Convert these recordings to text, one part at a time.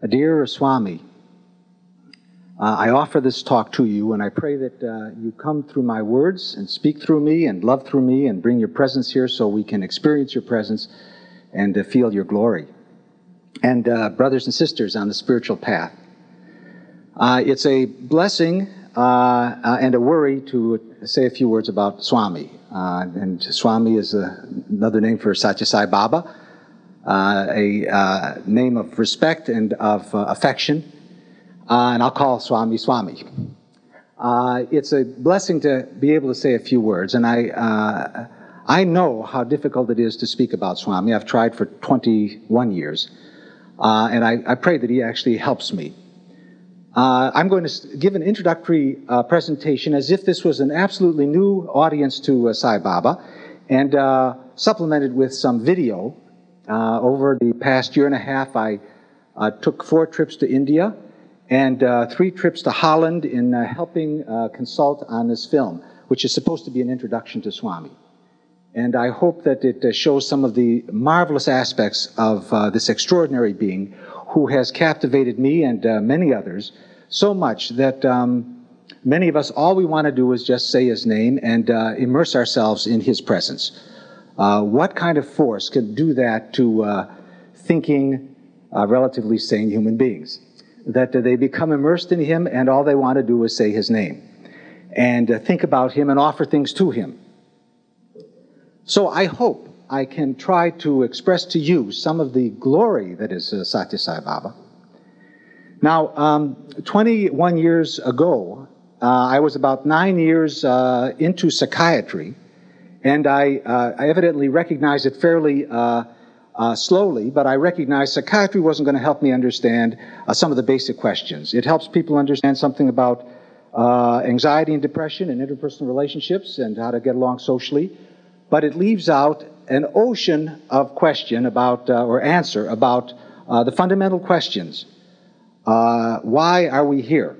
Dear Swami, I offer this talk to you, and I pray that you come through my words and speak through me and love through me and bring your presence here so we can experience your presence and feel your glory. And brothers and sisters on the spiritual path, it's a blessing and a worry to say a few words about Swami. And Swami is another name for Sathya Sai Baba, a name of respect and of affection. And I'll call Swami Swami. It's a blessing to be able to say a few words, and I know how difficult it is to speak about Swami. I've tried for 21 years, and I pray that he actually helps me. I'm going to give an introductory presentation as if this was an absolutely new audience to Sai Baba, and supplemented with some video. Over the past year and a half, I took 4 trips to India and 3 trips to Holland in helping consult on this film, which is supposed to be an introduction to Swami. And I hope that it shows some of the marvelous aspects of this extraordinary being who has captivated me and many others so much that many of us, all we want to do is just say his name and immerse ourselves in his presence. What kind of force can do that to thinking, relatively sane human beings? That they become immersed in him and all they want to do is say his name and think about him and offer things to him. So I hope I can try to express to you some of the glory that is Sathya Sai Baba. Now, 21 years ago, I was about 9 years into psychiatry, and I evidently recognized it fairly slowly, but I recognized psychiatry wasn't going to help me understand some of the basic questions. It helps people understand something about anxiety and depression and interpersonal relationships and how to get along socially, but it leaves out an ocean of question about, or answer about the fundamental questions. Why are we here?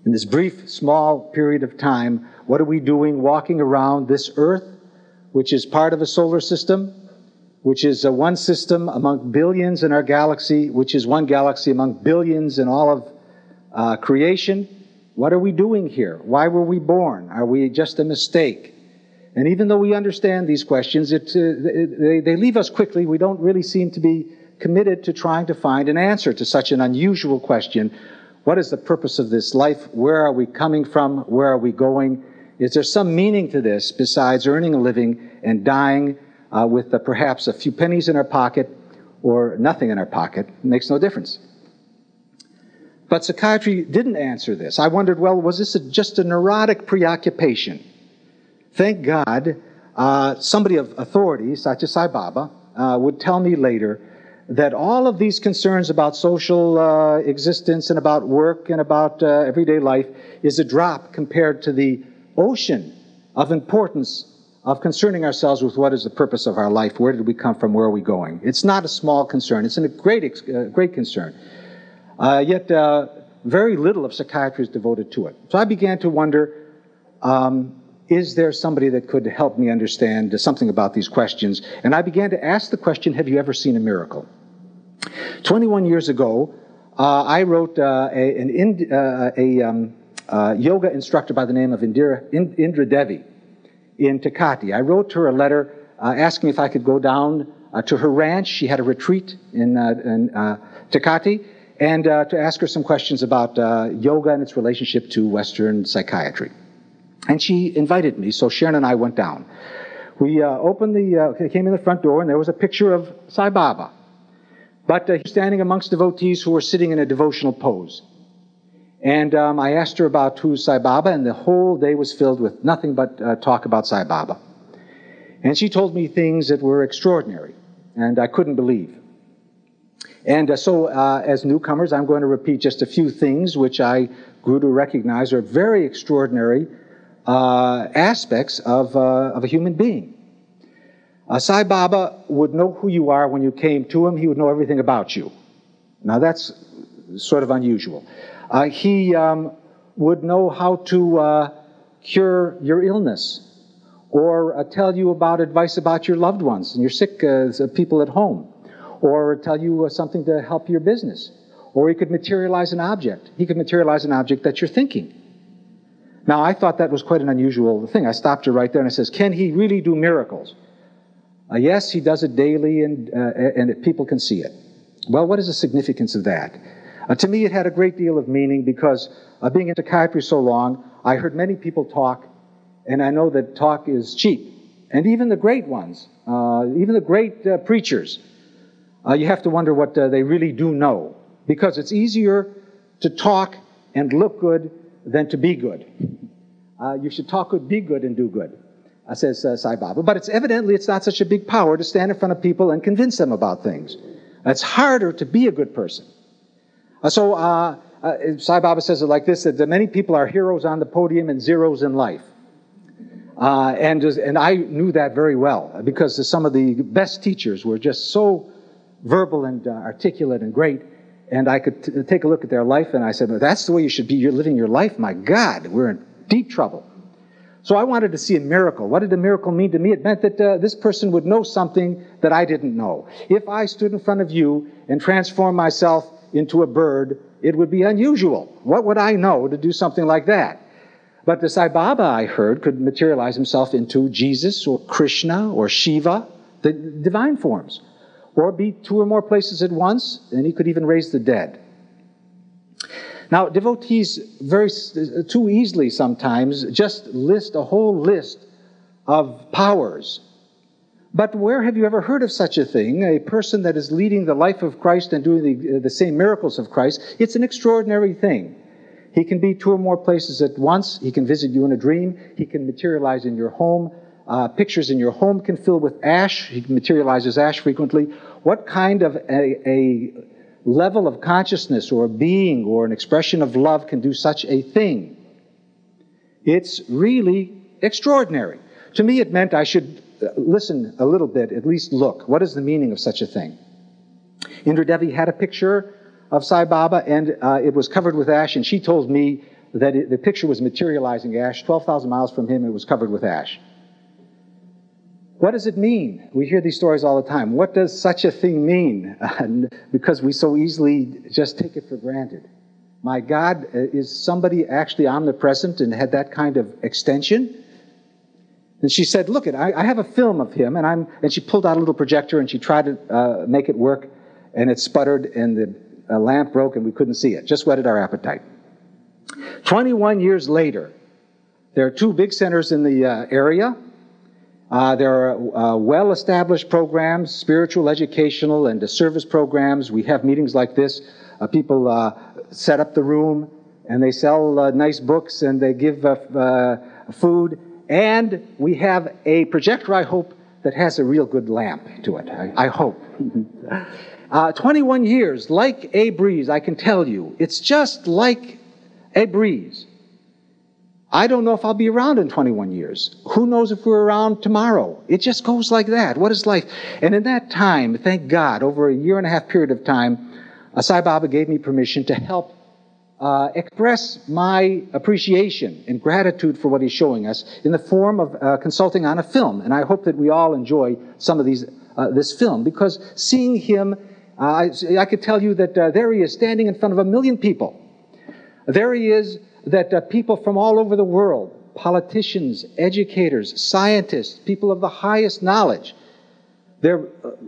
In this brief, small period of time, what are we doing walking around this Earth, which is part of a solar system, which is one system among billions in our galaxy, which is one galaxy among billions in all of creation? What are we doing here? Why were we born? Are we just a mistake? And even though we understand these questions, they leave us quickly. We don't really seem to be committed to trying to find an answer to such an unusual question. What is the purpose of this life? Where are we coming from? Where are we going? Is there some meaning to this besides earning a living and dying with perhaps a few pennies in our pocket or nothing in our pocket? It makes no difference. But psychiatry didn't answer this. I wondered, well, was this just a neurotic preoccupation? Thank God somebody of authority, Sathya Sai Baba, would tell me later that all of these concerns about social existence and about work and about everyday life is a drop compared to the ocean of importance of concerning ourselves with what is the purpose of our life, where did we come from, where are we going. It's not a small concern, it's a great concern. Yet very little of psychiatry is devoted to it. So I began to wonder, is there somebody that could help me understand something about these questions? And I began to ask the question, have you ever seen a miracle? 21 years ago, I wrote a yoga instructor by the name of Indra Devi in Takati. I wrote her a letter asking if I could go down to her ranch. She had a retreat in Takati, and to ask her some questions about yoga and its relationship to Western psychiatry. And she invited me, so Sharon and I went down. We came in the front door, and there was a picture of Sai Baba. But he was standing amongst devotees who were sitting in a devotional pose. And I asked her about who's Sai Baba, and the whole day was filled with nothing but talk about Sai Baba. And she told me things that were extraordinary, and I couldn't believe. And so as newcomers, I'm going to repeat just a few things which I grew to recognize are very extraordinary aspects of a human being. Sai Baba would know who you are when you came to him. He would know everything about you. Now that's sort of unusual. He would know how to cure your illness or tell you about advice about your loved ones and your sick people at home. or tell you something to help your business. Or he could materialize an object. He could materialize an object that you're thinking. Now, I thought that was quite an unusual thing. I stopped her right there and I says, can he really do miracles? Yes, he does it daily, and people can see it. Well, what is the significance of that? To me, it had a great deal of meaning because being in psychiatry so long, I heard many people talk, and I know that talk is cheap. And even the great ones, even the great preachers, you have to wonder what they really do know. Because it's easier to talk and look good than to be good. You should talk good, be good, and do good, says Sai Baba. But it's not such a big power to stand in front of people and convince them about things. It's harder to be a good person. So Sai Baba says it like this, that many people are heroes on the podium and zeros in life. And I knew that very well, because some of the best teachers were just so verbal and articulate and great. And I could take a look at their life, and I said, well, that's the way you should be. You're living your life. My God, we're in deep trouble. So I wanted to see a miracle. What did a miracle mean to me? It meant that this person would know something that I didn't know. If I stood in front of you and transformed myself into a bird, it would be unusual. What would I know to do something like that? But the Sai Baba, I heard, could materialize himself into Jesus or Krishna or Shiva, the divine forms. Or be 2 or more places at once, and he could even raise the dead. Now, devotees too easily sometimes just list a whole list of powers. But where have you ever heard of such a thing? A person that is leading the life of Christ and doing the same miracles of Christ, it's an extraordinary thing. He can be 2 or more places at once. He can visit you in a dream. He can materialize in your home. Pictures in your home can fill with ash. He materializes ash frequently. What kind of a level of consciousness or a being or an expression of love can do such a thing? It's really extraordinary. To me, it meant I should listen a little bit, at least look. What is the meaning of such a thing? Indra Devi had a picture of Sai Baba, and it was covered with ash, and she told me that the picture was materializing ash. 12,000 miles from him, it was covered with ash. What does it mean? We hear these stories all the time. What does such a thing mean? Because we so easily just take it for granted. My God, is somebody actually omnipresent and had that kind of extension? And she said, look, I have a film of him, and she pulled out a little projector and she tried to make it work, and it sputtered, and the lamp broke, and we couldn't see it. Just whetted our appetite. 21 years later, there are 2 big centers in the area. There are well-established programs, spiritual, educational, and service programs. We have meetings like this. People set up the room, and they sell nice books, and they give food. And we have a projector, I hope, that has a real good lamp to it. I hope. 21 years, like a breeze, I can tell you. It's just like a breeze. I don't know if I'll be around in 21 years. Who knows if we're around tomorrow? It just goes like that. What is life? And in that time, thank God, over a 1.5 year period of time, Sai Baba gave me permission to help express my appreciation and gratitude for what he's showing us in the form of consulting on a film. And I hope that we all enjoy some of this film, because seeing him, I could tell you that there he is standing in front of 1 million people. There he is, that people from all over the world, politicians, educators, scientists, people of the highest knowledge, they're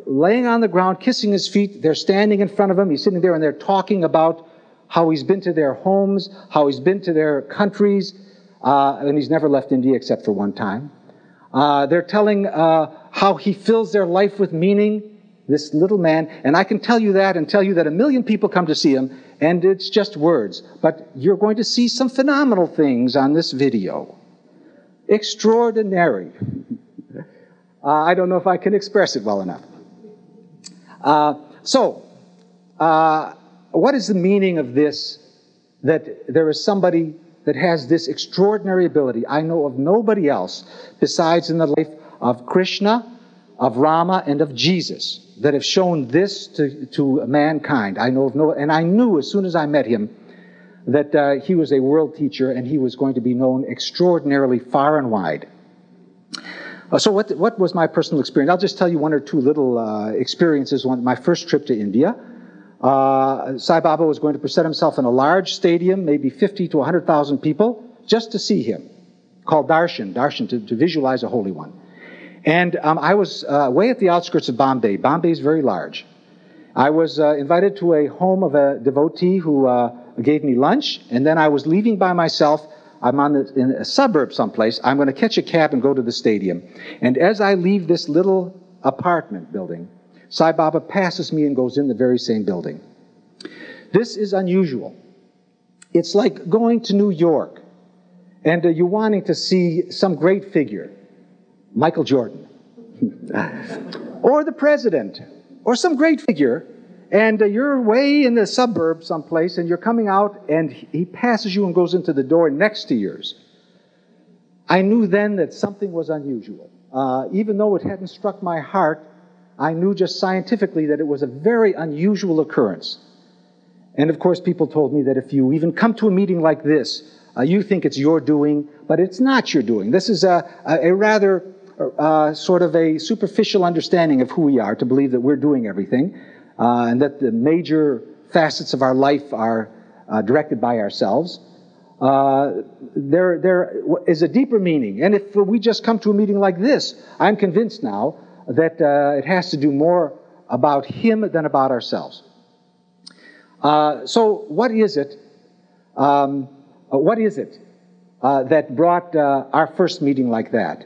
laying on the ground, kissing his feet, they're standing in front of him, he's sitting there, and they're talking about how he's been to their homes, how he's been to their countries, and he's never left India except for one time. They're telling how he fills their life with meaning, this little man, and I can tell you that and tell you that 1 million people come to see him, and it's just words. But you're going to see some phenomenal things on this video. Extraordinary. I don't know if I can express it well enough. What is the meaning of this, that there is somebody that has this extraordinary ability? I know of nobody else besides in the life of Krishna, of Rama, and of Jesus that have shown this to mankind. I know of no, and I knew as soon as I met him that he was a world teacher and he was going to be known extraordinarily far and wide. So what was my personal experience? I'll just tell you one or two little experiences. My first trip to India, Sai Baba was going to present himself in a large stadium, maybe 50 to 100,000 people, just to see him, called darshan to visualize a holy one. And I was way at the outskirts of Bombay. Bombay is very large. I was invited to a home of a devotee who gave me lunch, and then I was leaving by myself. I'm in a suburb someplace. I'm going to catch a cab and go to the stadium. And as I leave this little apartment building, Sai Baba passes me and goes in the very same building. This is unusual. It's like going to New York and you're wanting to see some great figure, Michael Jordan, or the president, or some great figure, and you're way in the suburb someplace, and you're coming out, and he passes you and goes into the door next to yours. I knew then that something was unusual. Even though it hadn't struck my heart, I knew just scientifically that it was a very unusual occurrence. And of course, people told me that if you even come to a meeting like this, you think it's your doing, but it's not your doing. This is a rather sort of a superficial understanding of who we are, to believe that we're doing everything, and that the major facets of our life are directed by ourselves. There is a deeper meaning. And if we just come to a meeting like this, I'm convinced now that it has to do more about him than about ourselves. So what is it? That brought our first meeting like that?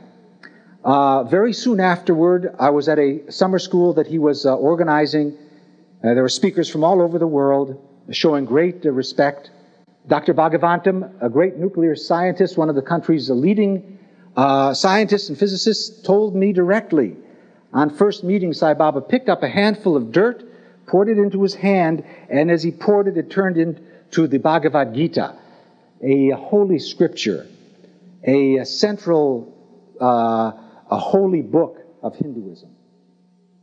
Very soon afterward, I was at a summer school that he was organizing. There were speakers from all over the world showing great respect. Dr. Bhagavantam, a great nuclear scientist, one of the country's leading scientists and physicists, told me directly, on first meeting, Sai Baba picked up a handful of dirt, poured it into his hand, and as he poured it, it turned into the Bhagavad Gita, a holy scripture, a central, a holy book of Hinduism.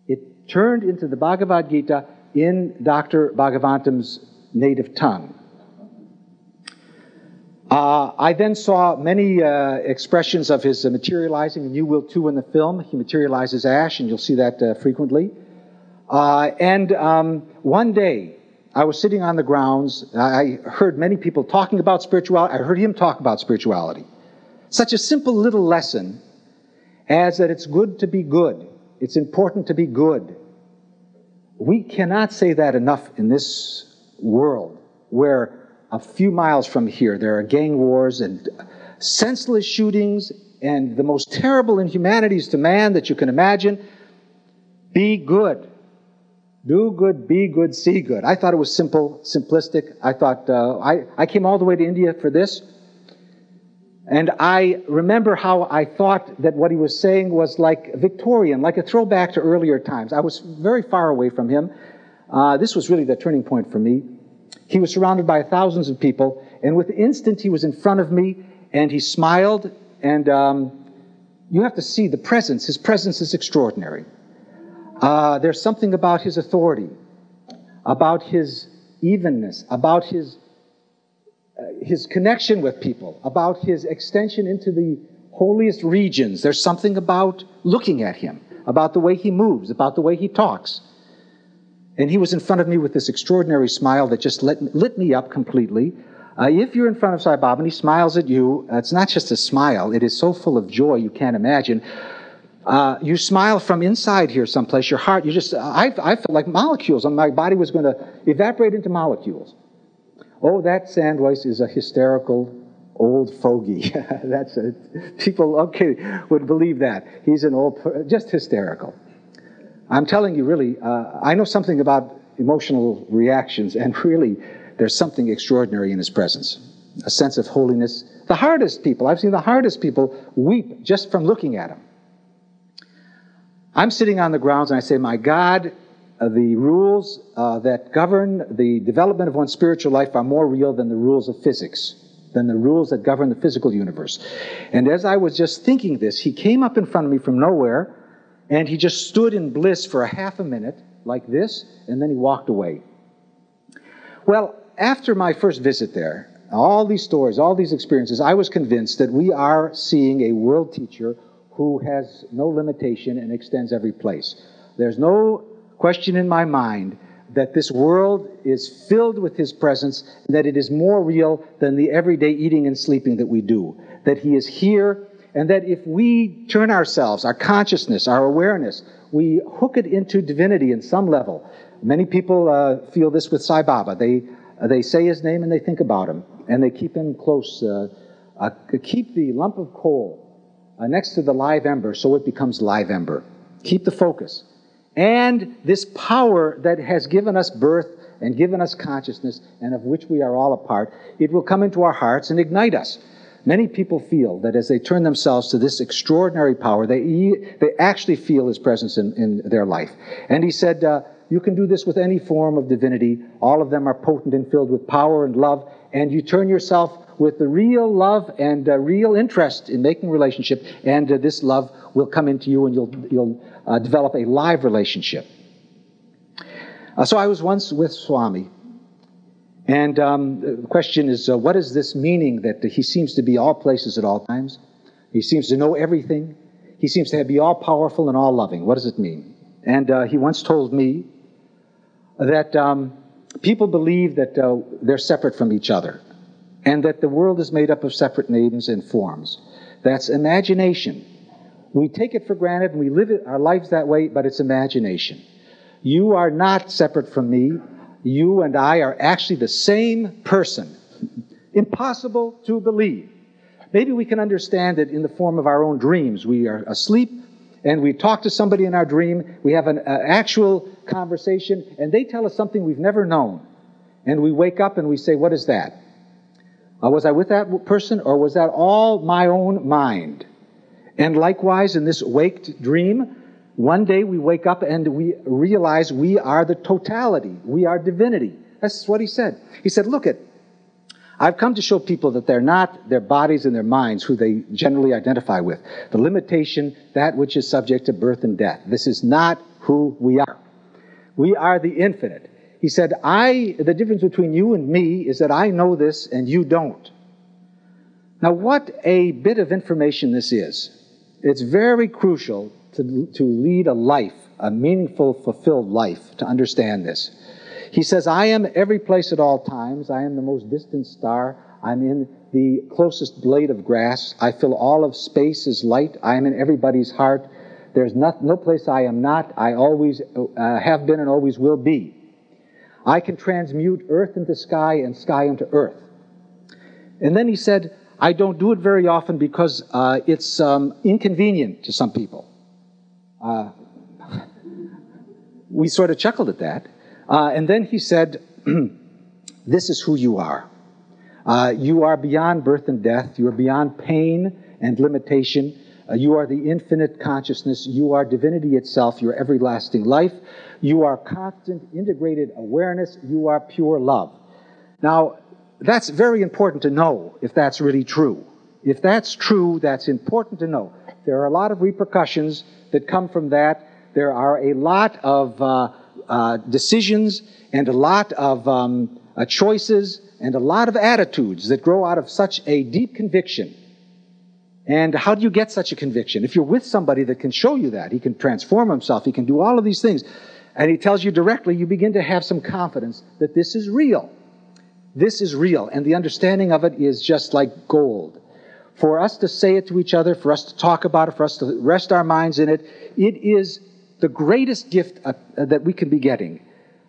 It turned into the Bhagavad Gita in Dr. Bhagavantam's native tongue. I then saw many expressions of his materializing, and you will too in the film. He materializes ash, and you'll see that frequently. One day, I was sitting on the grounds. I heard many people talking about spirituality. I heard him talk about spirituality. Such a simple little lesson as that it's good to be good. It's important to be good. We cannot say that enough in this world where a few miles from here there are gang wars and senseless shootings and the most terrible inhumanities to man that you can imagine. Be good. Do good, be good, see good. I thought it was simple, simplistic. I thought, I came all the way to India for this. And I remember how I thought that what he was saying was like Victorian, like a throwback to earlier times. I was very far away from him. This was really the turning point for me. He was surrounded by thousands of people, and with the instant he was in front of me, and he smiled, and you have to see the presence. His presence is extraordinary. There's something about his authority, about his evenness, about his connection with people, about his extension into the holiest regions. There's something about looking at him, about the way he moves, about the way he talks. And he was in front of me with this extraordinary smile that just lit me up completely. If you're in front of Sai Baba and he smiles at you, it's not just a smile. It is so full of joy you can't imagine. You smile from inside here someplace. Your heart, I felt like molecules. My body was going to evaporate into molecules. Oh, that Sandweiss is a hysterical old fogey. People, would believe that. He's an just hysterical. I'm telling you, really, I know something about emotional reactions, and really, there's something extraordinary in his presence. A sense of holiness. The hardest people, I've seen the hardest people weep just from looking at him. I'm sitting on the grounds and I say, my God, the rules that govern the development of one's spiritual life are more real than the rules of physics, than the rules that govern the physical universe. And as I was just thinking this, he came up in front of me from nowhere, and he just stood in bliss for a half a minute, like this, and then he walked away. Well, after my first visit there, all these stories, all these experiences, I was convinced that we are seeing a world teacher who has no limitation and extends every place. There's no question in my mind that this world is filled with His presence, that it is more real than the everyday eating and sleeping that we do, that He is here, and that if we turn ourselves, our consciousness, our awareness, we hook it into divinity in some level. Many people feel this with Sai Baba. They say his name and they think about him, and they keep him close. Keep the lump of coal next to the live ember so it becomes live ember. Keep the focus. And this power that has given us birth and given us consciousness, and of which we are all a part, it will come into our hearts and ignite us. Many people feel that as they turn themselves to this extraordinary power, they actually feel His presence in their life. And he said, you can do this with any form of divinity. All of them are potent and filled with power and love. And you turn yourself with the real love and real interest in making relationship, and this love will come into you, and you'll develop a live relationship. So I was once with Swami, and the question is, what is this meaning that He seems to be all places at all times? He seems to know everything. He seems to be all powerful and all loving. What does it mean? And he once told me that people believe that they're separate from each other, and that the world is made up of separate names and forms. That's imagination. We take it for granted and we live our lives that way, but it's imagination. You are not separate from me. You and I are actually the same person. Impossible to believe. Maybe we can understand it in the form of our own dreams. We are asleep and we talk to somebody in our dream. We have an actual conversation, and they tell us something we've never known. And we wake up and we say, what is that? Was I with that person, or was that all my own mind? And likewise, in this waked dream, one day we wake up and we realize we are the totality. We are divinity. That's what he said. He said, look it, I've come to show people that they're not their bodies and their minds who they generally identify with. The limitation, that which is subject to birth and death. This is not who we are. We are the infinite. He said, the difference between you and me is that I know this and you don't. Now, what a bit of information this is. It's very crucial to lead a life, a meaningful, fulfilled life, to understand this. He says, I am every place at all times. I am the most distant star. I'm in the closest blade of grass. I fill all of space as light. I am in everybody's heart. There's no place I am not. I always have been and always will be. I can transmute earth into sky and sky into earth. And then he said, I don't do it very often because it's inconvenient to some people. We sort of chuckled at that. And then he said, this is who you are. You are beyond birth and death. You are beyond pain and limitation. You are the infinite consciousness. You are divinity itself. You are everlasting life. You are constant integrated awareness. You are pure love. Now, that's very important to know if that's really true. If that's true, that's important to know. There are a lot of repercussions that come from that. There are a lot of decisions and a lot of choices and a lot of attitudes that grow out of such a deep conviction. And how do you get such a conviction? If you're with somebody that can show you that, he can transform himself, he can do all of these things, and he tells you directly, you begin to have some confidence that this is real. This is real, and the understanding of it is just like gold. For us to say it to each other, for us to talk about it, for us to rest our minds in it, it is the greatest gift that we can be getting.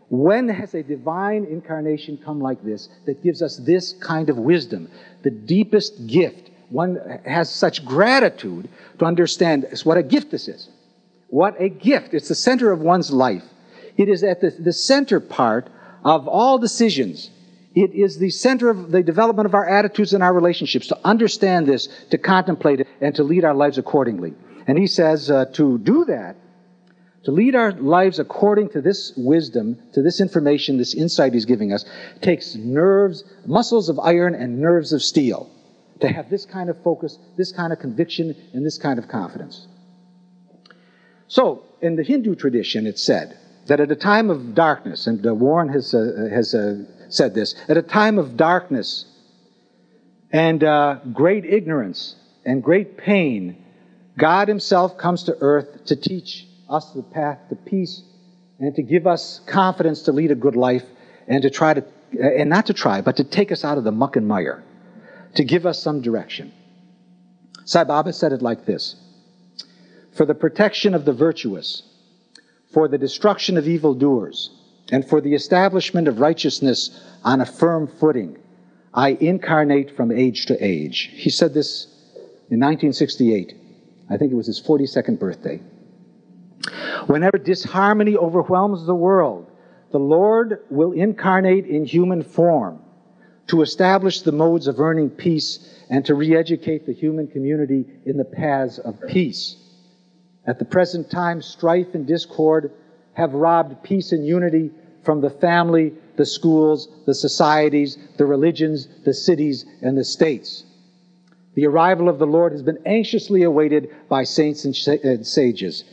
When has a divine incarnation come like this that gives us this kind of wisdom, the deepest gift? One has such gratitude to understand what a gift this is. What a gift. It's the center of one's life. It is at the center part of all decisions. It is the center of the development of our attitudes and our relationships, to understand this, to contemplate it, and to lead our lives accordingly. And he says to do that, to lead our lives according to this wisdom, to this information, this insight he's giving us, takes nerves, muscles of iron and nerves of steel, to have this kind of focus, this kind of conviction, and this kind of confidence. So, in the Hindu tradition, it's said that at a time of darkness, and Warren has said this, at a time of darkness and great ignorance and great pain, God himself comes to earth to teach us the path to peace and to give us confidence to lead a good life and but to take us out of the muck and mire, to give us some direction. Sai Baba said it like this: for the protection of the virtuous, for the destruction of evildoers, and for the establishment of righteousness on a firm footing, I incarnate from age to age. He said this in 1968. I think it was his 42nd birthday. Whenever disharmony overwhelms the world, the Lord will incarnate in human form to establish the modes of earning peace and to re-educate the human community in the paths of peace. At the present time, strife and discord have robbed peace and unity from the family, the schools, the societies, the religions, the cities, and the states. The arrival of the Lord has been anxiously awaited by saints and sages.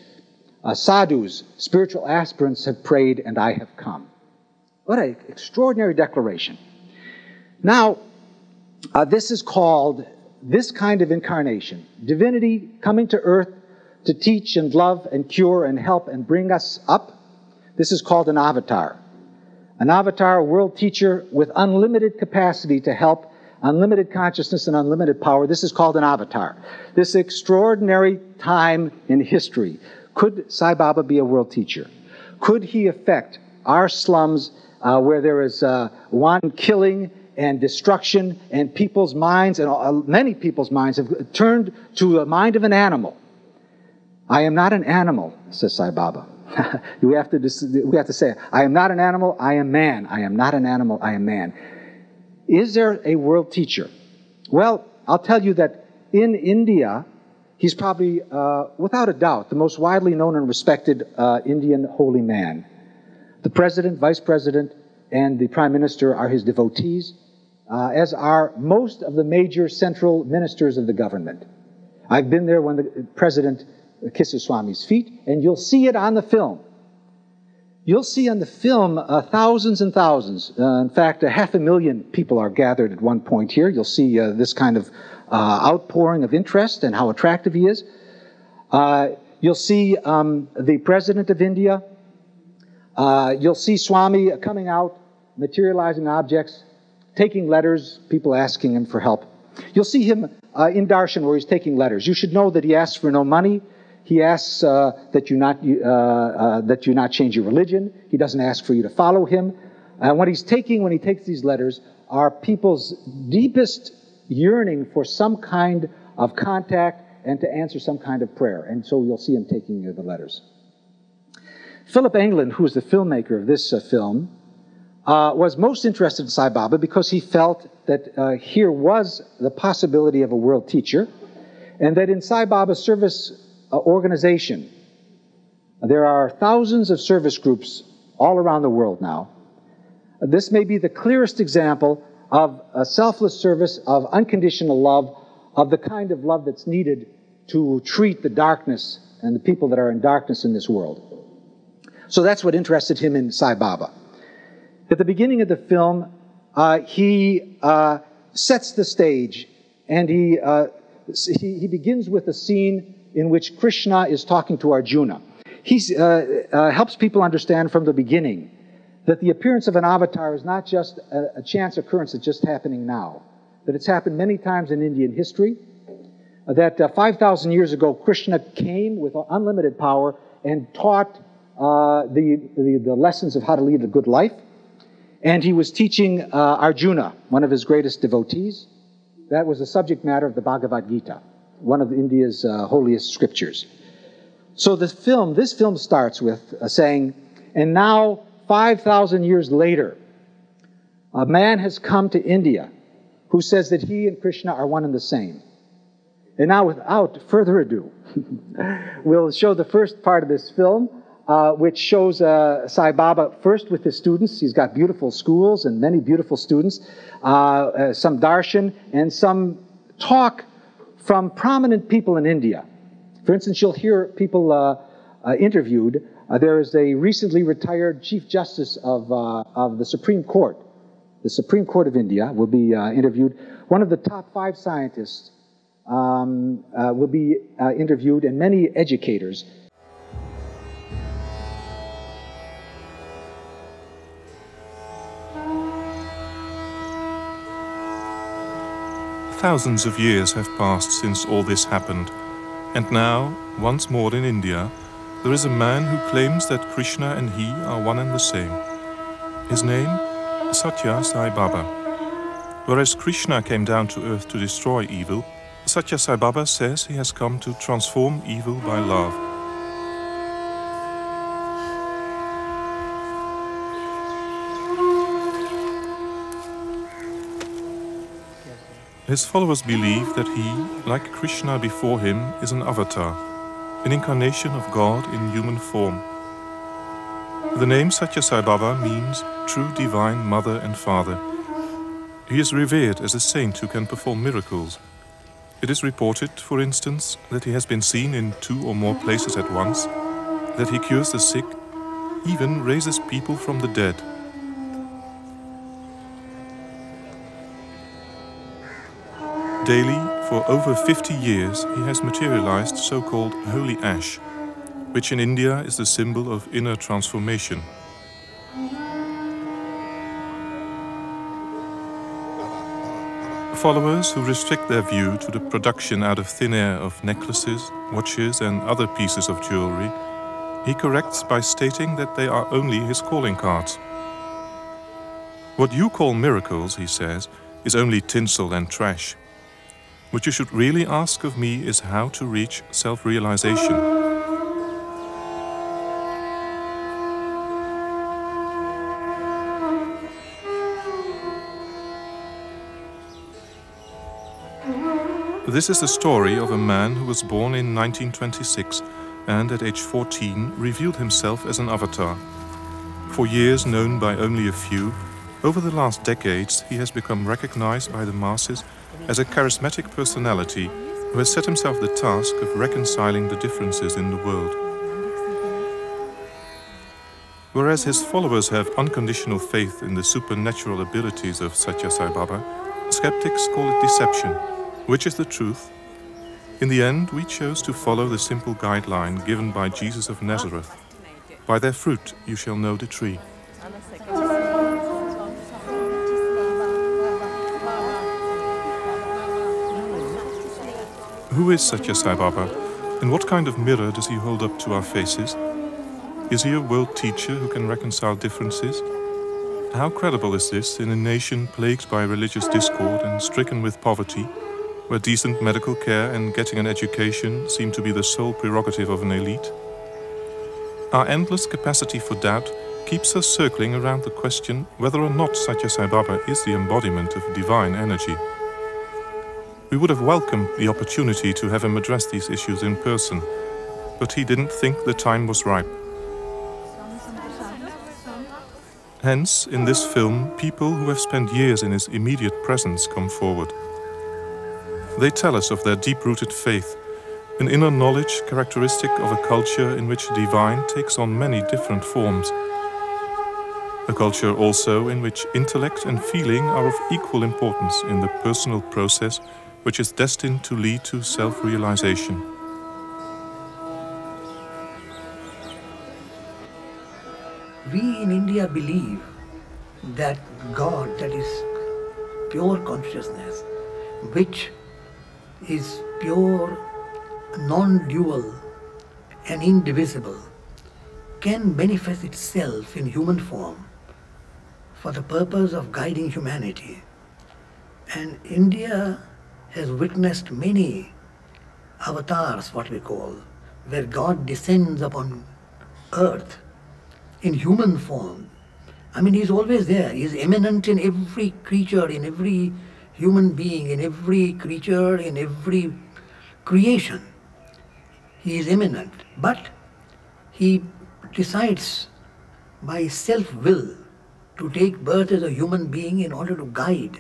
Sadhus, spiritual aspirants, have prayed, and I have come. What an extraordinary declaration. Now, this is called, this kind of incarnation, divinity coming to earth to teach and love and cure and help and bring us up. This is called an avatar. An avatar, a world teacher with unlimited capacity to help, unlimited consciousness and unlimited power. This is called an avatar. This extraordinary time in history. Could Sai Baba be a world teacher? Could he affect our slums where there is wanton killing and destruction, and people's minds, and many people's minds have turned to the mind of an animal? I am not an animal, says Sai Baba. we have to say, I am not an animal, I am man. I am not an animal, I am man. Is there a world teacher? Well, I'll tell you that in India, he's probably, without a doubt, the most widely known and respected Indian holy man. The president, vice president, and the prime minister are his devotees, as are most of the major central ministers of the government. I've been there when the president kisses Swami's feet, and you'll see it on the film. You'll see on the film thousands and thousands. In fact, 500,000 people are gathered at one point here. You'll see this kind of outpouring of interest and how attractive he is. You'll see the President of India. You'll see Swami coming out, materializing objects, taking letters, people asking him for help. You'll see him in darshan where he's taking letters. You should know that he asks for no money. He asks that you not change your religion. He doesn't ask for you to follow him. And when he takes these letters, are people's deepest yearning for some kind of contact and to answer some kind of prayer. And so you'll see him taking the letters. Philip Englund, who is the filmmaker of this film, was most interested in Sai Baba because he felt that here was the possibility of a world teacher, and that in Sai Baba's service organization, there are thousands of service groups all around the world now. This may be the clearest example of a selfless service, of unconditional love, of the kind of love that's needed to treat the darkness and the people that are in darkness in this world. So that's what interested him in Sai Baba. At the beginning of the film, he sets the stage, and he begins with a scene in which Krishna is talking to Arjuna. He helps people understand from the beginning that the appearance of an avatar is not just a chance occurrence that's just happening now, that it's happened many times in Indian history, that 5,000 years ago Krishna came with unlimited power and taught the lessons of how to lead a good life. And he was teaching Arjuna, one of his greatest devotees. That was the subject matter of the Bhagavad Gita, one of India's holiest scriptures. So this film starts with saying, and now 5,000 years later, a man has come to India who says that he and Krishna are one and the same. And now, without further ado, we'll show the first part of this film, which shows Sai Baba first with his students. He's got beautiful schools and many beautiful students, some darshan, and some talk from prominent people in India. For instance, you'll hear people interviewed. There is a recently retired Chief Justice of the Supreme Court. The Supreme Court of India will be interviewed. One of the top 5 scientists will be interviewed, and many educators. Thousands of years have passed since all this happened, and now, once more in India, there is a man who claims that Krishna and he are one and the same. His name? Sathya Sai Baba. Whereas Krishna came down to earth to destroy evil, Sathya Sai Baba says he has come to transform evil by love. His followers believe that he, like Krishna before him, is an avatar, an incarnation of God in human form. The name Sathya Sai Baba means true divine mother and father. He is revered as a saint who can perform miracles. It is reported, for instance, that he has been seen in 2 or more places at once, that he cures the sick, even raises people from the dead. Daily, for over 50 years, he has materialized so-called holy ash, which in India is the symbol of inner transformation. Followers who restrict their view to the production out of thin air of necklaces, watches and other pieces of jewelry, he corrects by stating that they are only his calling cards. What you call miracles, he says, is only tinsel and trash. What you should really ask of me is how to reach self-realization. This is the story of a man who was born in 1926 and at age 14 revealed himself as an avatar. For years known by only a few, over the last decades he has become recognized by the masses as a charismatic personality who has set himself the task of reconciling the differences in the world. Whereas his followers have unconditional faith in the supernatural abilities of Sathya Sai Baba, skeptics call it deception. Which is the truth? In the end, we chose to follow the simple guideline given by Jesus of Nazareth. By their fruit you shall know the tree. Who is Sathya Sai Baba, and what kind of mirror does he hold up to our faces? Is he a world teacher who can reconcile differences? How credible is this in a nation plagued by religious discord and stricken with poverty, where decent medical care and getting an education seem to be the sole prerogative of an elite? Our endless capacity for doubt keeps us circling around the question whether or not Sathya Sai Baba is the embodiment of divine energy. We would have welcomed the opportunity to have him address these issues in person, but he didn't think the time was ripe. Hence, in this film, people who have spent years in his immediate presence come forward. They tell us of their deep-rooted faith, an inner knowledge characteristic of a culture in which the divine takes on many different forms. A culture also in which intellect and feeling are of equal importance in the personal process which is destined to lead to self-realization. We in India believe that God, that is pure consciousness, which is pure, non-dual and indivisible, can manifest itself in human form for the purpose of guiding humanity. And India has witnessed many avatars, what we call, where God descends upon earth in human form. I mean, He's always there. He's immanent in every creature, in every human being, in every creature, in every creation. He is immanent, but He decides by self-will to take birth as a human being in order to guide,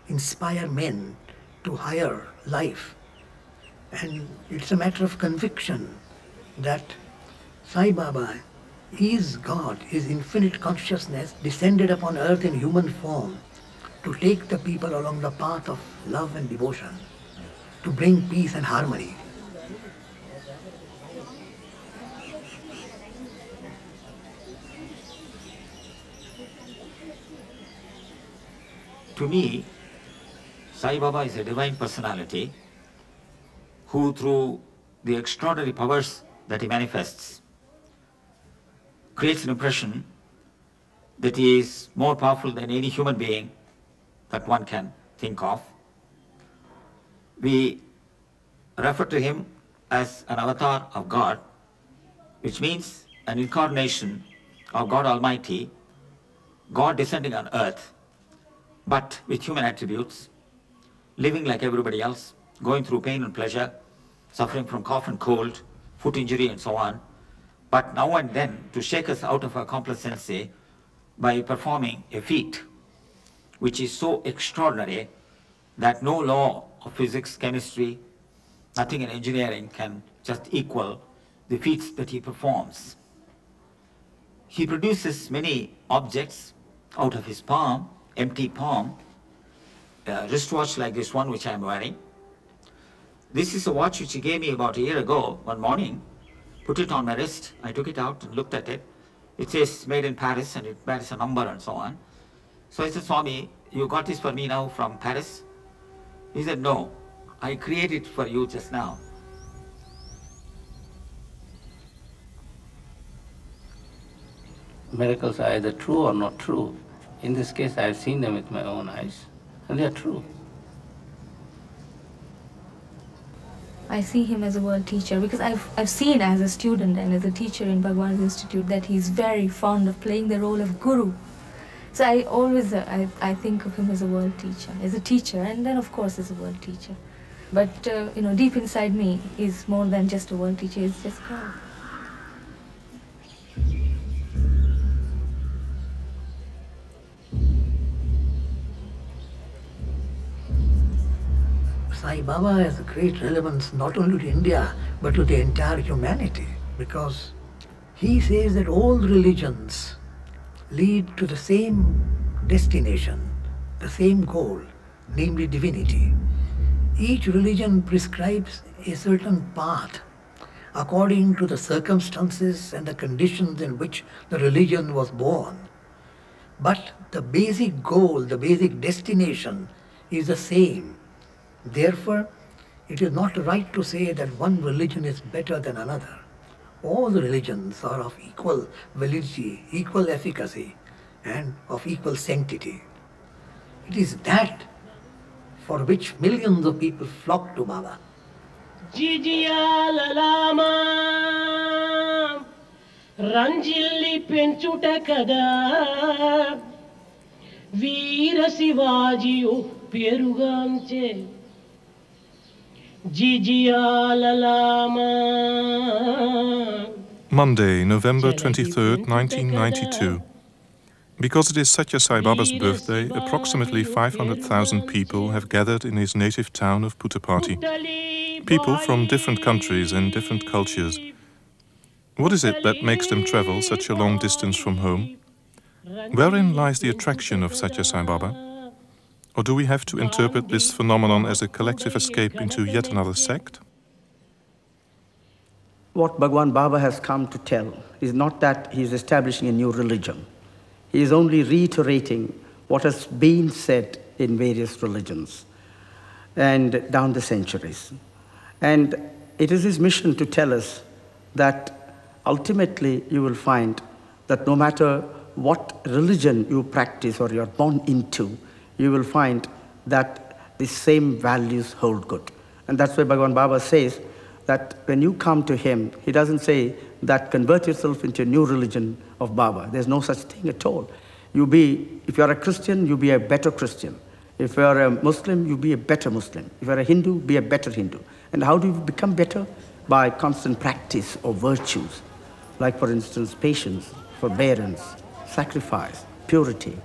inspire men to higher life. And it's a matter of conviction that Sai Baba is God, is infinite consciousness descended upon earth in human form to take the people along the path of love and devotion. to bring peace and harmony. To me, Sai Baba is a divine personality who, through the extraordinary powers that he manifests, creates an impression that he is more powerful than any human being that one can think of. We refer to him as an avatar of God, which means an incarnation of God Almighty, God descending on earth, but with human attributes, living like everybody else, going through pain and pleasure, suffering from cough and cold, foot injury and so on, but now and then to shake us out of our complacency by performing a feat which is so extraordinary that no law of physics, chemistry, nothing in engineering can just equal the feats that he performs. He produces many objects out of his palm, empty palm, a wristwatch like this one which I am wearing. This is a watch which he gave me about a year ago, one morning. Put it on my wrist. I took it out and looked at it. It says made in Paris and it bears a number and so on. So I said, Swami, you got this for me now from Paris? He said, no, I created it for you just now. Miracles are either true or not true. In this case, I have seen them with my own eyes, and they are true. I see him as a world teacher because I've seen as a student and as a teacher in Bhagwan's Institute that he's very fond of playing the role of guru. So I always I think of him as a world teacher, and then of course as a world teacher. But deep inside me, he's more than just a world teacher. He's just God. Sai Baba has a great relevance not only to India but to the entire humanity, because he says that all religions lead to the same destination, the same goal, namely divinity. Each religion prescribes a certain path according to the circumstances and the conditions in which the religion was born. But the basic goal, the basic destination is the same. Therefore, it is not right to say that one religion is better than another. All the religions are of equal validity, equal efficacy, and of equal sanctity. It is that for which millions of people flock to Baba. Ranjilli penchuta kada Veera Shivajiyu peruganche Monday, November 23rd, 1992. Because it is Sathya Sai Baba's birthday, approximately 500,000 people have gathered in his native town of Puttaparthi. People from different countries and different cultures. What is it that makes them travel such a long distance from home? Wherein lies the attraction of Sathya Sai Baba? Or do we have to interpret this phenomenon as a collective escape into yet another sect? What Bhagwan Baba has come to tell is not that he is establishing a new religion. He is only reiterating what has been said in various religions and down the centuries. And it is his mission to tell us that ultimately you will find that no matter what religion you practice or you're born into, you will find that the same values hold good. And that's why Bhagwan Baba says that when you come to him, he doesn't say that convert yourself into a new religion of Baba. There's no such thing at all. If you're a Christian, you be a better Christian. If you're a Muslim, you be a better Muslim. If you're a Hindu, be a better Hindu. And how do you become better? By constant practice of virtues, like for instance, patience, forbearance, sacrifice, purity.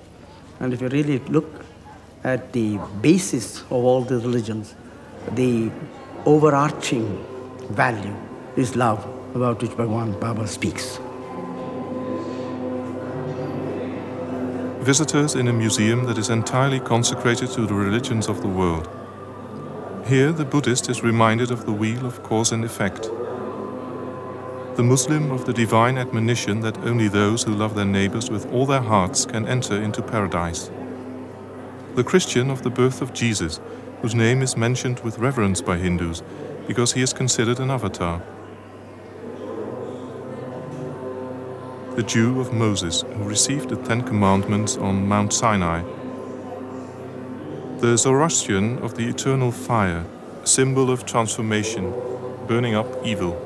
And if you really look at the basis of all the religions, the overarching value is love, about which Bhagwan Baba speaks. Visitors in a museum that is entirely consecrated to the religions of the world. Here the Buddhist is reminded of the wheel of cause and effect. The Muslim of the divine admonition that only those who love their neighbors with all their hearts can enter into paradise. The Christian of the birth of Jesus, whose name is mentioned with reverence by Hindus because he is considered an avatar. The Jew of Moses, who received the Ten Commandments on Mount Sinai. The Zoroastrian of the eternal fire, a symbol of transformation, burning up evil.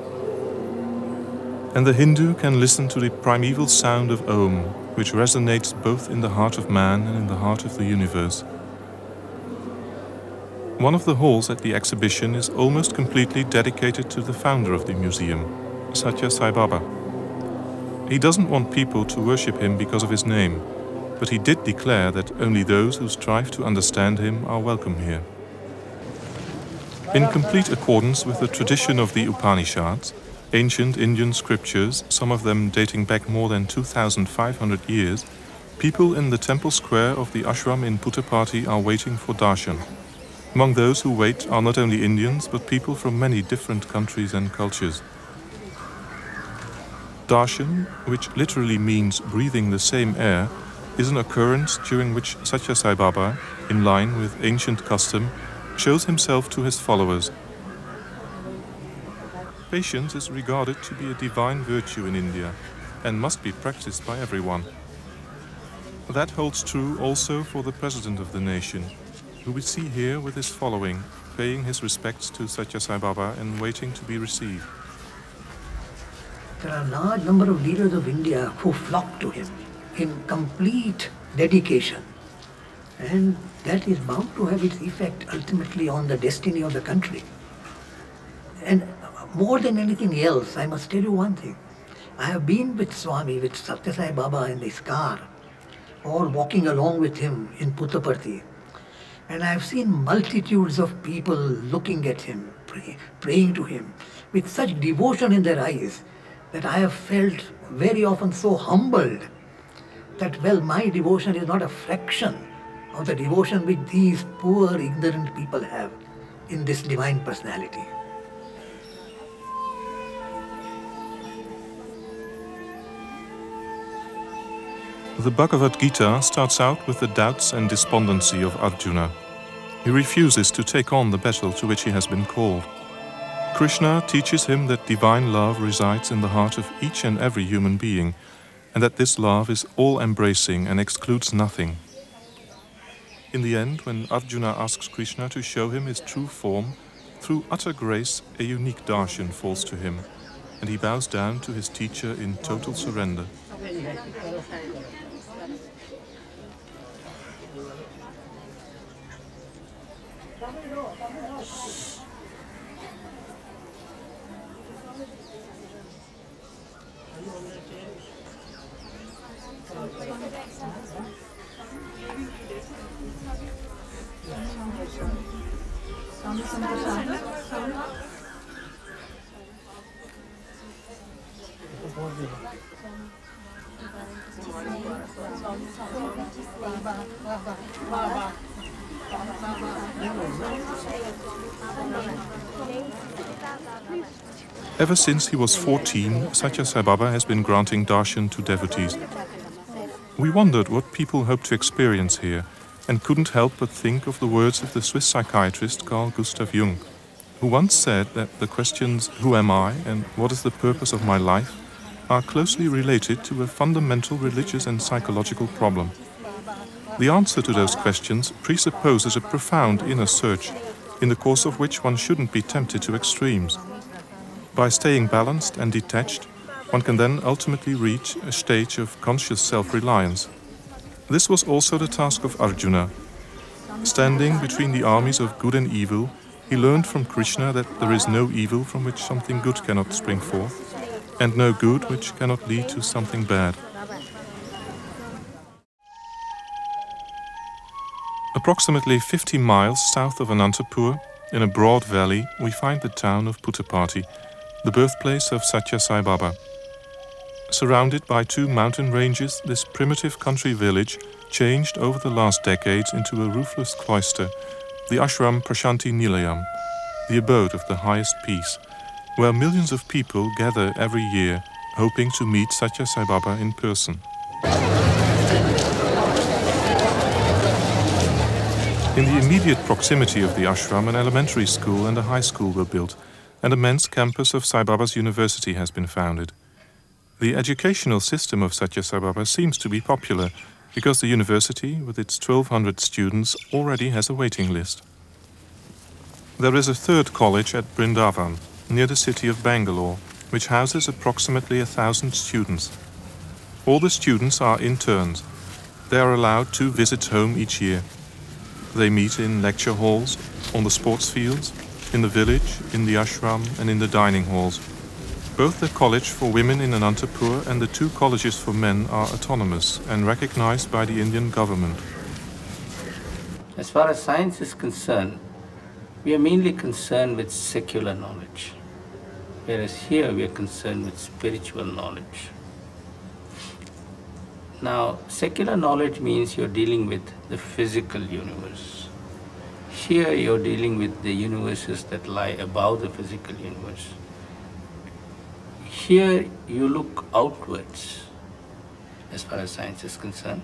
And the Hindu can listen to the primeval sound of Om, which resonates both in the heart of man and in the heart of the universe. One of the halls at the exhibition is almost completely dedicated to the founder of the museum, Sathya Sai Baba. He doesn't want people to worship him because of his name, but he did declare that only those who strive to understand him are welcome here. In complete accordance with the tradition of the Upanishads, ancient Indian scriptures, some of them dating back more than 2,500 years, people in the temple square of the ashram in Puttaparthi are waiting for darshan. Among those who wait are not only Indians, but people from many different countries and cultures. Darshan, which literally means breathing the same air, is an occurrence during which Sathya Sai Baba, in line with ancient custom, shows himself to his followers. Patience is regarded to be a divine virtue in India and must be practiced by everyone. That holds true also for the President of the nation, who we see here with his following, paying his respects to Sathya Sai Baba and waiting to be received. There are a large number of leaders of India who flock to him in complete dedication. And that is bound to have its effect ultimately on the destiny of the country. And more than anything else, I must tell you one thing. I have been with Swami, with Sathya Sai Baba in his car, or walking along with him in Puttaparthi. And I have seen multitudes of people looking at him, praying to him, with such devotion in their eyes, that I have felt very often so humbled that, well, my devotion is not a fraction of the devotion which these poor, ignorant people have in this divine personality. The Bhagavad Gita starts out with the doubts and despondency of Arjuna. He refuses to take on the battle to which he has been called. Krishna teaches him that divine love resides in the heart of each and every human being, and that this love is all-embracing and excludes nothing. In the end, when Arjuna asks Krishna to show him his true form, through utter grace, a unique darshan falls to him, and he bows down to his teacher in total surrender. Ever since he was 14, Sathya Sai Baba has been granting darshan to devotees. We wondered what people hoped to experience here, and couldn't help but think of the words of the Swiss psychiatrist Carl Gustav Jung, who once said that the questions "Who am I?" and "What is the purpose of my life?" are closely related to a fundamental religious and psychological problem. The answer to those questions presupposes a profound inner search, in the course of which one shouldn't be tempted to extremes. By staying balanced and detached, one can then ultimately reach a stage of conscious self-reliance. This was also the task of Arjuna. Standing between the armies of good and evil, he learned from Krishna that there is no evil from which something good cannot spring forth, and no good which cannot lead to something bad. Approximately 50 miles south of Anantapur, in a broad valley, we find the town of Puttaparthi, the birthplace of Sathya Sai Baba. Surrounded by two mountain ranges, this primitive country village changed over the last decades into a roofless cloister, the ashram Prasanthi Nilayam, the abode of the highest peace, where millions of people gather every year, hoping to meet Sathya Sai Baba in person. In the immediate proximity of the ashram, an elementary school and a high school were built, and a men's campus of Sai Baba's university has been founded. The educational system of Sathya Sai Baba seems to be popular, because the university, with its 1,200 students, already has a waiting list. There is a third college at Brindavan, near the city of Bangalore, which houses approximately 1,000 students. All the students are interns. They are allowed 2 visits home each year. They meet in lecture halls, on the sports fields, in the village, in the ashram and in the dining halls. Both the college for women in Anantapur and the 2 colleges for men are autonomous and recognized by the Indian government. As far as science is concerned, we are mainly concerned with secular knowledge, whereas here we are concerned with spiritual knowledge. Now, secular knowledge means you're dealing with the physical universe. Here you're dealing with the universes that lie above the physical universe. Here you look outwards, as far as science is concerned.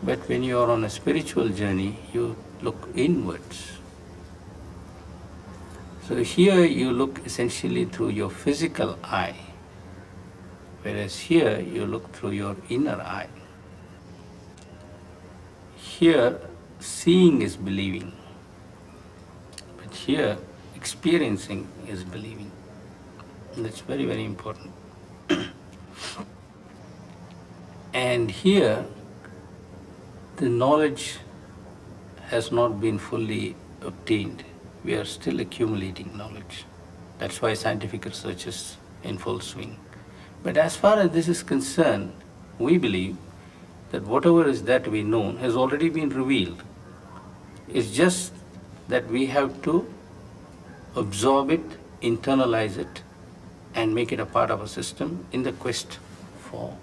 But when you are on a spiritual journey, you look inwards. So here you look essentially through your physical eye, whereas here you look through your inner eye. Here, seeing is believing, but here, experiencing is believing. And that's very, very important. And here, the knowledge has not been fully obtained. We are still accumulating knowledge. That's why scientific research is in full swing. But as far as this is concerned, we believe that whatever is that we know has already been revealed. It's just that we have to absorb it, internalize it, and make it a part of our system in the quest for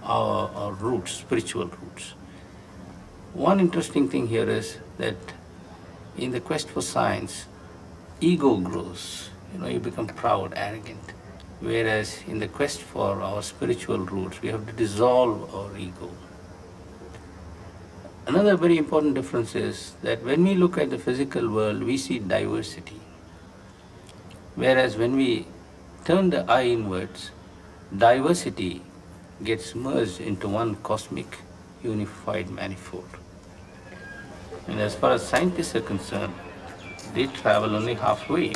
our roots, spiritual roots. One interesting thing here is that in the quest for science, ego grows. You become proud, arrogant. Whereas in the quest for our spiritual roots, we have to dissolve our ego. Another very important difference is that when we look at the physical world, we see diversity. Whereas when we turn the eye inwards, diversity gets merged into one cosmic, unified manifold. And as far as scientists are concerned, they travel only halfway.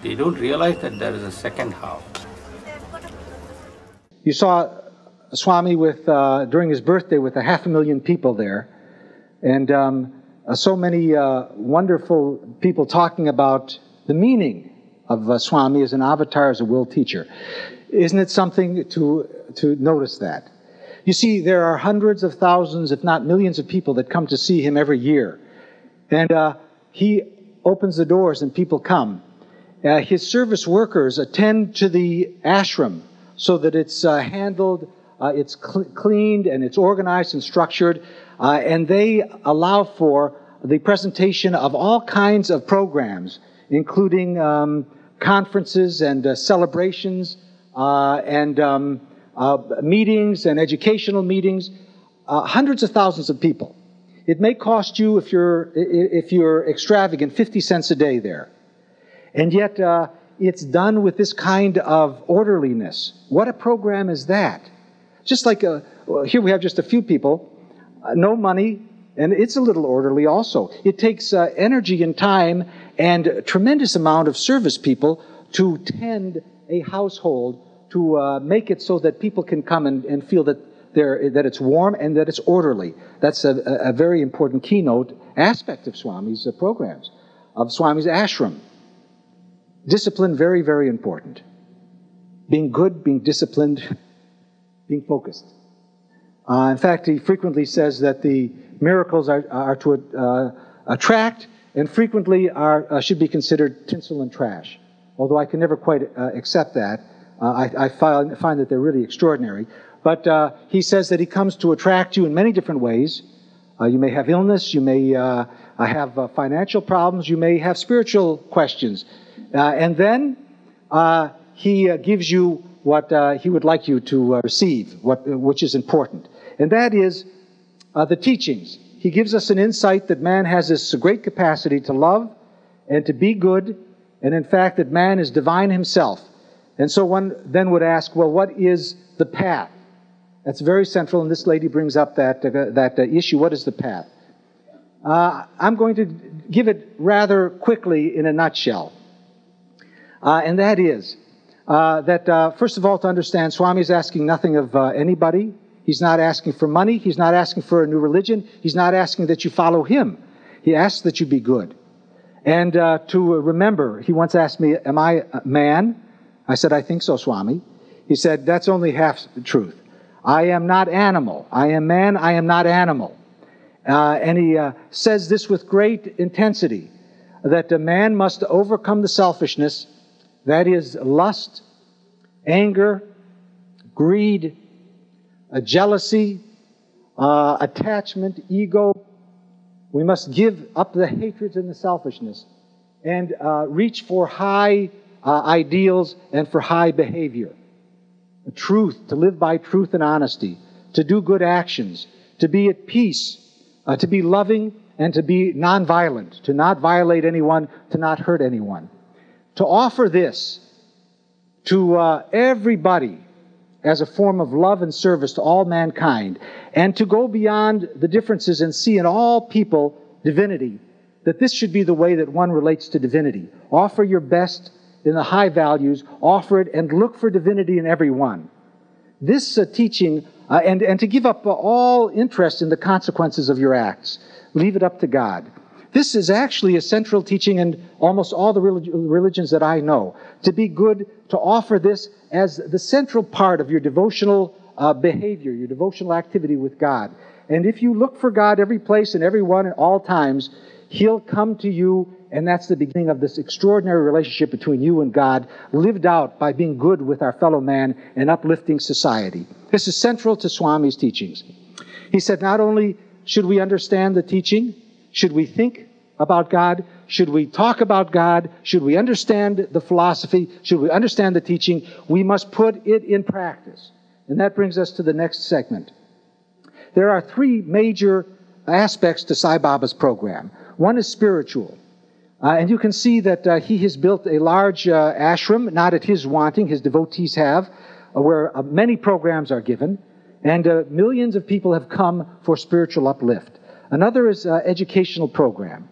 They don't realize that there is a second half. You saw Swami with during his birthday with 500,000 people there, and so many wonderful people talking about the meaning of Swami as an avatar, as a world teacher. Isn't it something to notice that? You see, there are hundreds of thousands, if not millions of people that come to see him every year. And he opens the doors and people come. His service workers attend to the ashram so that it's handled, it's cleaned, and it's organized and structured. And they allow for the presentation of all kinds of programs, including conferences and celebrations and meetings and educational meetings. Hundreds of thousands of people. It may cost you, if you're extravagant, 50 cents a day there. And yet it's done with this kind of orderliness. What a program is that? Just like here we have just a few people, no money, and it's a little orderly also. It takes energy and time and a tremendous amount of service people to tend a household, to make it so that people can come and feel that it's warm and that it's orderly. That's a very important keynote aspect of Swami's programs, of Swami's ashram. Discipline, very, very important. Being good, being disciplined, being focused. In fact, he frequently says that the miracles are to attract, and frequently should be considered tinsel and trash. Although I can never quite accept that. I find that they're really extraordinary. But he says that he comes to attract you in many different ways, You may have illness, you may have financial problems, you may have spiritual questions. And then he gives you what he would like you to receive, which is important. And that is the teachings. He gives us an insight that man has this great capacity to love and to be good, and in fact that man is divine himself. And so one then would ask, well, what is the path? That's very central, and this lady brings up that issue. What is the path? I'm going to give it rather quickly in a nutshell. And that is that, first of all, to understand, Swami is asking nothing of anybody. He's not asking for money. He's not asking for a new religion. He's not asking that you follow him. He asks that you be good. And to remember, he once asked me, am I a man? I said, I think so, Swami. He said, that's only half the truth. I am not animal. I am man. I am not animal. And he says this with great intensity, that a man must overcome the selfishness, that is lust, anger, greed, jealousy, attachment, ego. We must give up the hatreds and the selfishness and reach for high ideals and for high behavior. Truth, to live by truth and honesty, to do good actions, to be at peace, to be loving, and to be nonviolent, to not violate anyone, to not hurt anyone. To offer this to everybody as a form of love and service to all mankind, and to go beyond the differences and see in all people divinity, that this should be the way that one relates to divinity. Offer your best in the high values, offer it, and look for divinity in everyone. This teaching, and to give up all interest in the consequences of your acts. Leave it up to God. This is actually a central teaching in almost all the religions that I know. To be good, to offer this as the central part of your devotional behavior, your devotional activity with God. And if you look for God every place and everyone at all times, He'll come to you, and that's the beginning of this extraordinary relationship between you and God, lived out by being good with our fellow man and uplifting society. This is central to Swami's teachings. He said, not only should we understand the teaching, should we think about God, should we talk about God, should we understand the philosophy, should we understand the teaching, we must put it in practice. And that brings us to the next segment. There are three major aspects to Sai Baba's program. One is spiritual. And you can see that he has built a large ashram, not at his wanting, his devotees have, where many programs are given, and millions of people have come for spiritual uplift. Another is educational program.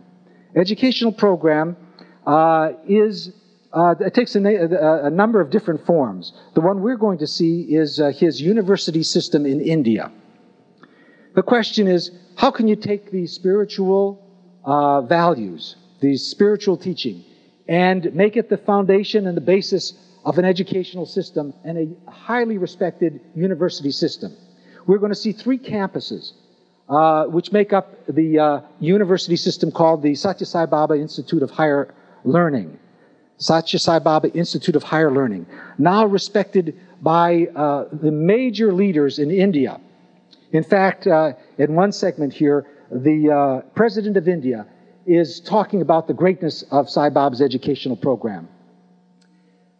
Educational program it takes a number of different forms. The one we're going to see is his university system in India. The question is, how can you take these spiritual values, these spiritual teaching, and make it the foundation and the basis of an educational system and a highly respected university system? We're going to see three campuses which make up the university system called the Sathya Sai Baba Institute of Higher Learning. Sathya Sai Baba Institute of Higher Learning, now respected by the major leaders in India. In fact, in one segment here, the President of India is talking about the greatness of Sai Baba's educational program.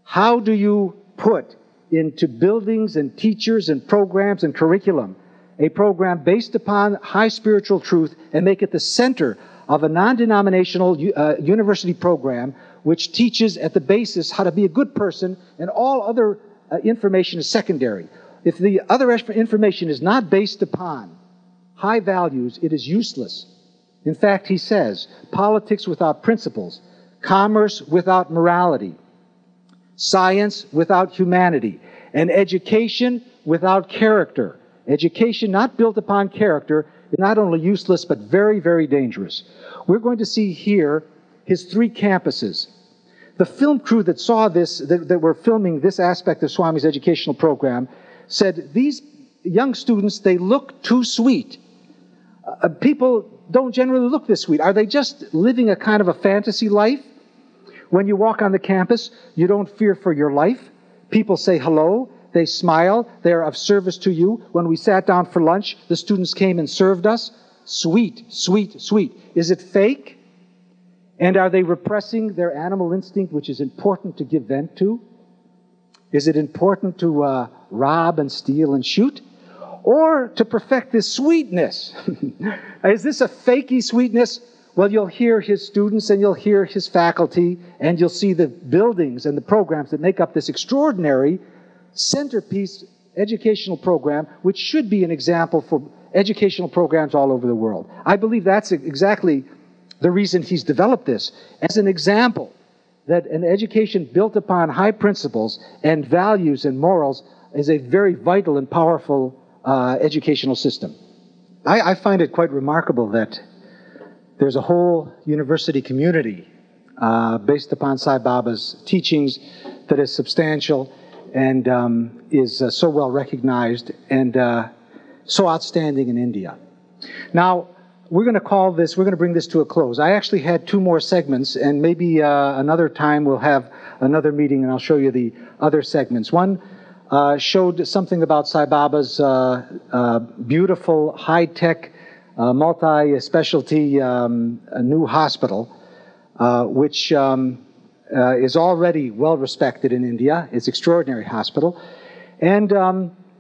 How do you put into buildings and teachers and programs and curriculum a program based upon high spiritual truth and make it the center of a non-denominational university program which teaches at the basis how to be a good person, and all other information is secondary. If the other information is not based upon high values, it is useless. In fact, he says, politics without principles, commerce without morality, science without humanity, and education without character. Education not built upon character is not only useless, but very, very dangerous. We're going to see here his three campuses. The film crew that saw this, that were filming this aspect of Swami's educational program, said, these young students, they look too sweet. People don't generally look this sweet. Are they just living a kind of a fantasy life? When you walk on the campus, you don't fear for your life. People say hello. They smile. They are of service to you. When we sat down for lunch, the students came and served us. Sweet, sweet, sweet. Is it fake? And are they repressing their animal instinct, which is important to give vent to? Is it important to rob and steal and shoot? Or to perfect this sweetness? Is this a fakey sweetness? Well, you'll hear his students and you'll hear his faculty and you'll see the buildings and the programs that make up this extraordinary centerpiece educational program, which should be an example for educational programs all over the world. I believe that's exactly the reason he's developed this, as an example that an education built upon high principles and values and morals is a very vital and powerful educational system. I find it quite remarkable that there's a whole university community based upon Sai Baba's teachings that is substantial and is so well recognized and so outstanding in India. Now, we're going to bring this to a close. I actually had 2 more segments, and maybe another time we'll have another meeting and I'll show you the other segments. One showed something about Sai Baba's beautiful, high-tech, multi-specialty new hospital, which is already well-respected in India. It's an extraordinary hospital. And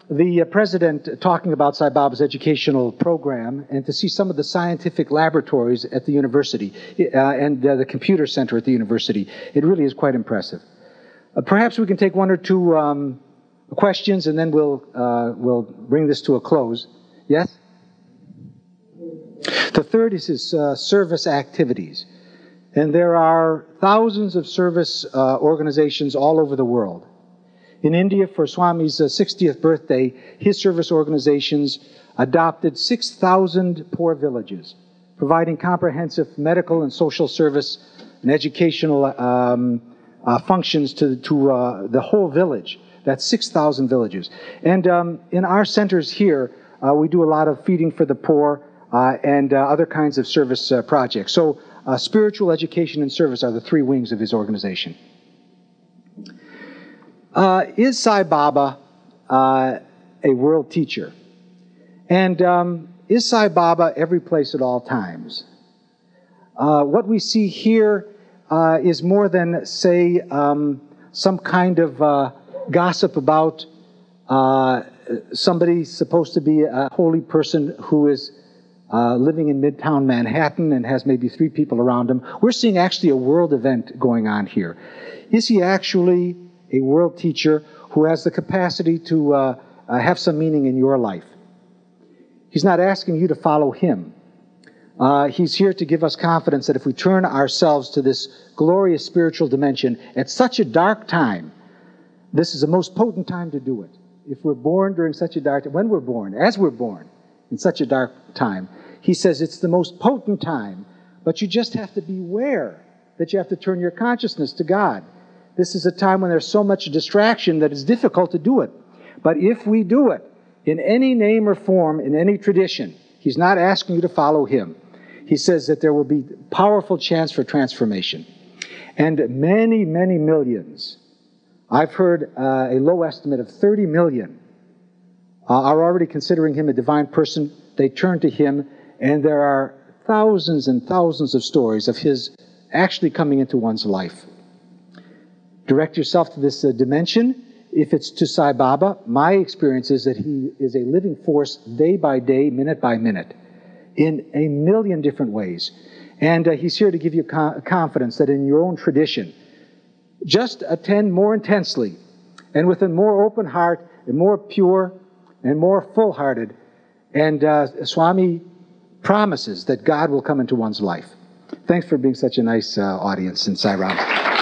the president talking about Sai Baba's educational program and to see some of the scientific laboratories at the university and the computer center at the university. It really is quite impressive. Perhaps we can take 1 or 2 questions and then we'll bring this to a close. Yes? The third is his service activities. And there are thousands of service organizations all over the world. In India, for Swami's 60th birthday, his service organizations adopted 6,000 poor villages, providing comprehensive medical and social service and educational functions to the whole village. That's 6,000 villages. And in our centers here, we do a lot of feeding for the poor and other kinds of service projects. So spiritual education and service are the 3 wings of his organization. Is Sai Baba a world teacher? And is Sai Baba every place at all times? What we see here is more than, say, some kind of gossip about somebody supposed to be a holy person who is living in Midtown Manhattan and has maybe 3 people around him. We're seeing actually a world event going on here. Is he actually a world teacher who has the capacity to have some meaning in your life? He's not asking you to follow him. He's here to give us confidence that if we turn ourselves to this glorious spiritual dimension at such a dark time, this is the most potent time to do it. If we're born during such a dark time, when we're born, as we're born in such a dark time, he says it's the most potent time, but you just have to beware that you have to turn your consciousness to God. This is a time when there's so much distraction that it's difficult to do it. But if we do it in any name or form, in any tradition, he's not asking you to follow him. He says that there will be powerful chance for transformation. And many, many millions, I've heard a low estimate of 30 million, are already considering him a divine person. They turn to him, and there are thousands and thousands of stories of his actually coming into one's life. Direct yourself to this dimension. If it's to Sai Baba, my experience is that he is a living force day by day, minute by minute, in a million different ways. And he's here to give you confidence that in your own tradition, just attend more intensely and with a more open heart and more pure and more full-hearted. And Swami promises that God will come into one's life. Thanks for being such a nice audience in Sai Ram.